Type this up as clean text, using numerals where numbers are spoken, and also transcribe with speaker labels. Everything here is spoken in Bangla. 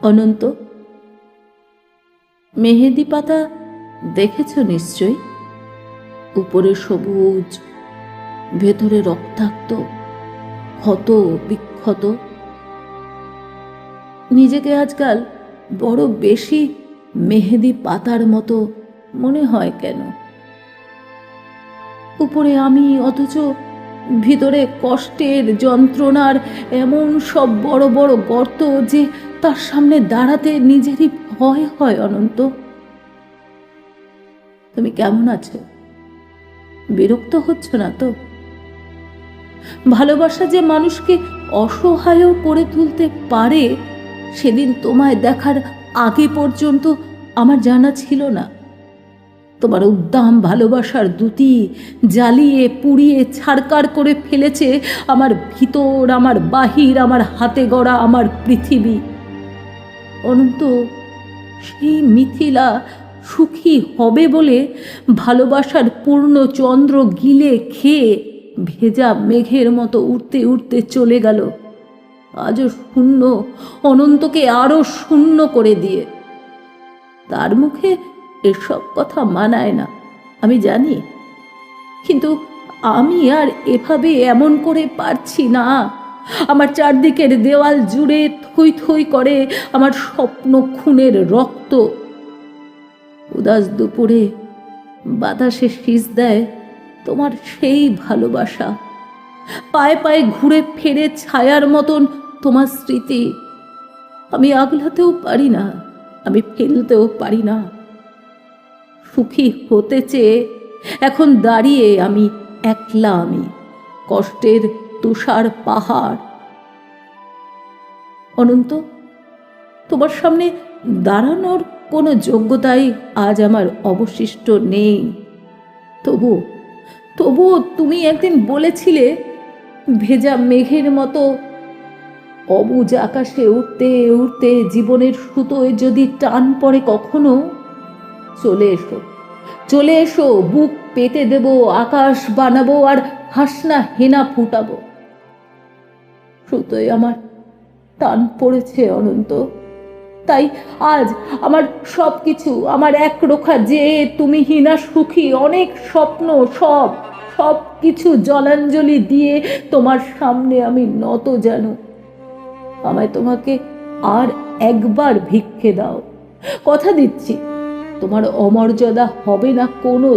Speaker 1: অনন্ত, মেহেদি পাতা দেখেছ নিশ্চয়ই? উপরে সবুজ, ভেতরে রক্তাক্ত, ক্ষত বিক্ষত। নিজেকে আজকাল বড় বেশি মেহেদি পাতার মতো মনে হয় কেন? উপরে আমি, অথচ ভিতরে কষ্টের, যন্ত্রণার এমন সব বড় বড় গর্ত যে তার সামনে দাঁড়াতে নিজেরই ভয় হয়। অনন্ত, তুমি কেমন আছো? বিরক্ত হচ্ছ না তো? ভালোবাসা যে মানুষকে অসহায় করে তুলতে পারে, সেদিন তোমায় দেখার আগে পর্যন্ত আমার জানা ছিল না। তোমার উদ্দাম ভালোবাসার দ্যুতি জ্বালিয়ে পুড়িয়ে ছারকার করে ফেলেছে আমার ভিতর, আমার বাহির, আমার হাতে গড়া আমার পৃথিবী। অনন্ত, সেই মিথিলা সুখী হবে বলে ভালোবাসার পূর্ণ চন্দ্র গিলে খেয়ে ভেজা মেঘের মতো উড়তে উড়তে চলে গেল, আজও শূন্য, অনন্তকে আরো শূন্য করে দিয়ে। তার মুখে এসব কথা মানায় না, আমি জানি, কিন্তু আমি আর এভাবে এমন করে পারছি না। আমার চারদিকের দেওয়াল জুড়ে থই থই করে আমার স্বপ্ন খুনের রক্ত। উদাস দুপুরে বাতাসে শীষ দেয় তোমার সেই ভালোবাসা, পায়ে পায়ে ঘুরে ফেরে ছায়ার মতন তোমার স্মৃতি। আমি আগলাতেও পারি না, আমি ফেলতেও পারি না। সুখী হতে চেয়ে এখন দাঁড়িয়ে আমি একলা, আমি কষ্টের তুষার পাহাড়। অনন্ত, তোমার সামনে দাঁড়ানোর কোনো যোগ্যতাই আজ আমার অবশিষ্ট নেই। তবুও তুমি একদিন বলেছিলে, ভেজা মেঘের মতো অবুঝ আকাশে উঠতে উঠতে জীবনের সুতোয় যদি টান পড়ে কখনো, চলে এসো, চলে এসো, বুক পেতে দেব, আকাশ বানাবো আর হাসনা হেনা ফুটাবো। সুতোয় আমার টান পড়েছে অনন্ত, তাই আজ আমার সবকিছু, আমার একরোখা যে তুমি হীনা সুখী অনেক স্বপ্ন, সব কিছু জলাঞ্জলি দিয়ে তোমার সামনে আমি নত যেন। আমায় তোমাকে আর একবার ভিক্ষে দাও, কথা দিচ্ছি তোমার অমর্যাদা হবে না কোনো